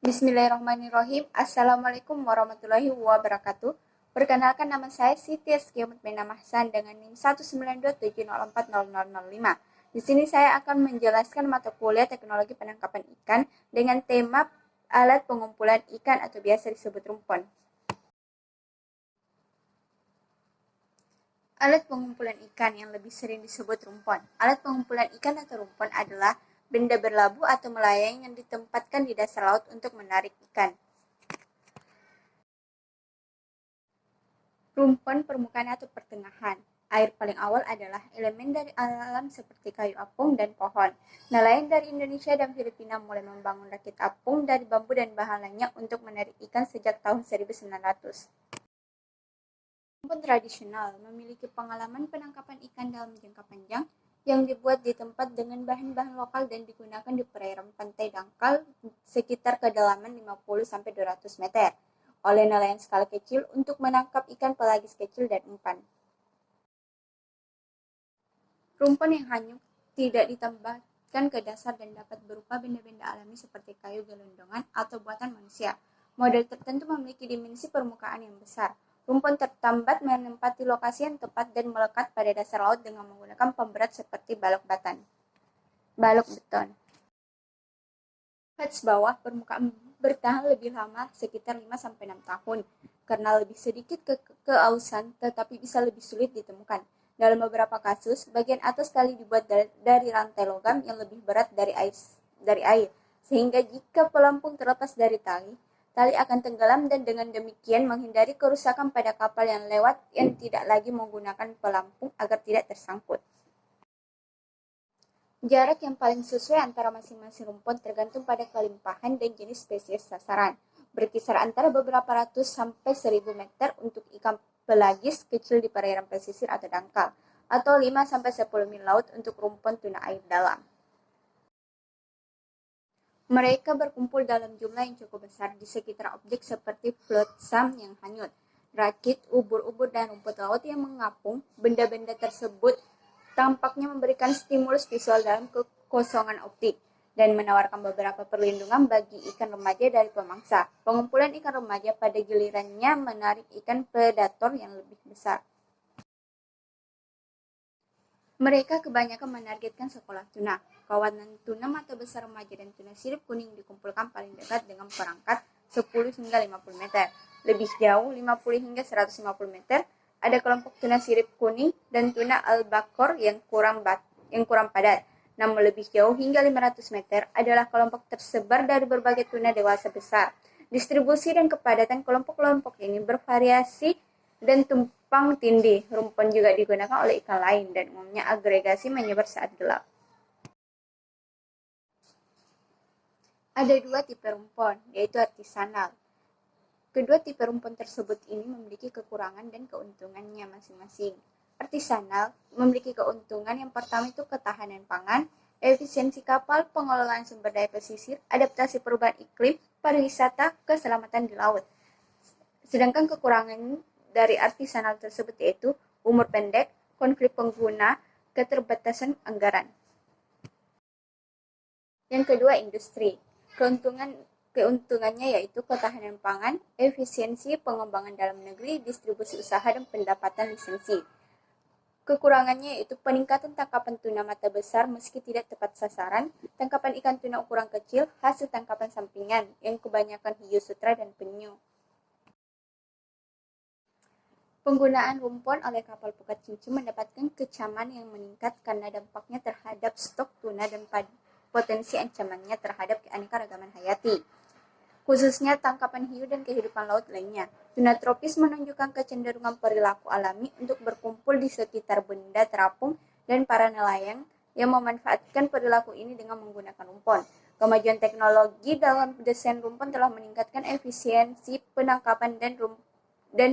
Bismillahirrahmanirrahim. Assalamualaikum warahmatullahi wabarakatuh. Perkenalkan, nama saya Siti Eskiyamut Bena Mahsan dengan NIM 192704005. Di sini saya akan menjelaskan mata kuliah Teknologi Penangkapan Ikan dengan tema alat pengumpulan ikan atau biasa disebut rumpon. Alat pengumpulan ikan yang lebih sering disebut rumpon. Alat pengumpulan ikan atau rumpon adalah benda berlabuh atau melayang yang ditempatkan di dasar laut untuk menarik ikan. Rumpon permukaan atau pertengahan. Air paling awal adalah elemen dari alam seperti kayu apung dan pohon. Nelayan dari Indonesia dan Filipina mulai membangun rakit apung dari bambu dan bahan lainnya untuk menarik ikan sejak tahun 1900. Rumpon tradisional memiliki pengalaman penangkapan ikan dalam jangka panjang yang dibuat di tempat dengan bahan-bahan lokal dan digunakan di perairan pantai dangkal sekitar kedalaman 50-200 meter oleh nelayan skala kecil untuk menangkap ikan pelagis kecil dan umpan. Rumpon yang hanyut tidak ditambahkan ke dasar dan dapat berupa benda-benda alami seperti kayu gelondongan atau buatan manusia. Model tertentu memiliki dimensi permukaan yang besar. Rumpon tertambat menempati lokasi yang tepat dan melekat pada dasar laut dengan menggunakan pemberat seperti balok beton. Hatch bawah permukaan bertahan lebih lama sekitar 5-6 tahun karena lebih sedikit keausan tetapi bisa lebih sulit ditemukan. Dalam beberapa kasus, bagian atas tali dibuat dari rantai logam yang lebih berat dari air, sehingga jika pelampung terlepas dari tali akan tenggelam dan dengan demikian menghindari kerusakan pada kapal yang lewat yang tidak lagi menggunakan pelampung agar tidak tersangkut. Jarak yang paling sesuai antara masing-masing rumpon tergantung pada kelimpahan dan jenis spesies sasaran. Berkisar antara beberapa ratus sampai 1000 meter untuk ikan pelagis kecil di perairan pesisir atau dangkal, atau 5-10 mil laut untuk rumpon tuna air dalam. Mereka berkumpul dalam jumlah yang cukup besar di sekitar objek seperti flotsam yang hanyut, rakit, ubur-ubur, dan rumput laut yang mengapung. Benda-benda tersebut tampaknya memberikan stimulus visual dalam kekosongan optik dan menawarkan beberapa perlindungan bagi ikan remaja dari pemangsa. Pengumpulan ikan remaja pada gilirannya menarik ikan predator yang lebih besar. Mereka kebanyakan menargetkan sekolah tuna. Kawanan tuna mata besar remaja dan tuna sirip kuning dikumpulkan paling dekat dengan perangkat 10-50 meter. Lebih jauh 50-150 meter, ada kelompok tuna sirip kuning dan tuna albacore yang kurang padat. Namun lebih jauh hingga 500 meter adalah kelompok tersebar dari berbagai tuna dewasa besar. Distribusi dan kepadatan kelompok-kelompok ini bervariasi dan tumpang tindih. Rumpon juga digunakan oleh ikan lain dan umumnya agregasi menyebar saat gelap. Ada dua tipe rumpon, yaitu artisanal. Kedua tipe rumpon tersebut ini memiliki kekurangan dan keuntungannya masing-masing. Artisanal memiliki keuntungan yang pertama itu ketahanan pangan, efisiensi kapal, pengelolaan sumber daya pesisir, adaptasi perubahan iklim, pariwisata, keselamatan di laut. Sedangkan kekurangan dari artisanal tersebut yaitu umur pendek, konflik pengguna, keterbatasan anggaran. Yang kedua, industri. Keuntungannya yaitu ketahanan pangan, efisiensi, pengembangan dalam negeri, distribusi usaha, dan pendapatan lisensi. Kekurangannya yaitu peningkatan tangkapan tuna mata besar meski tidak tepat sasaran, tangkapan ikan tuna ukuran kecil, hasil tangkapan sampingan yang kebanyakan hiu sutra dan penyu. Penggunaan rumpon oleh kapal pukat cincin mendapatkan kecaman yang meningkat karena dampaknya terhadap stok tuna dan potensi ancamannya terhadap keanekaragaman hayati, khususnya tangkapan hiu dan kehidupan laut lainnya. Tuna tropis menunjukkan kecenderungan perilaku alami untuk berkumpul di sekitar benda terapung dan para nelayan yang memanfaatkan perilaku ini dengan menggunakan rumpon. Kemajuan teknologi dalam desain rumpon telah meningkatkan efisiensi penangkapan dan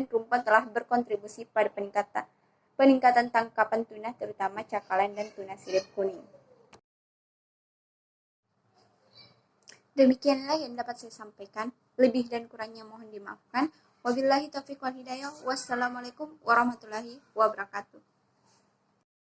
rumpon telah berkontribusi pada peningkatan tangkapan tuna terutama cakalang dan tuna sirip kuning. Demikianlah yang dapat saya sampaikan. Lebih dan kurangnya mohon dimaafkan. Wabillahi taufiq wal hidayah. Wassalamualaikum warahmatullahi wabarakatuh.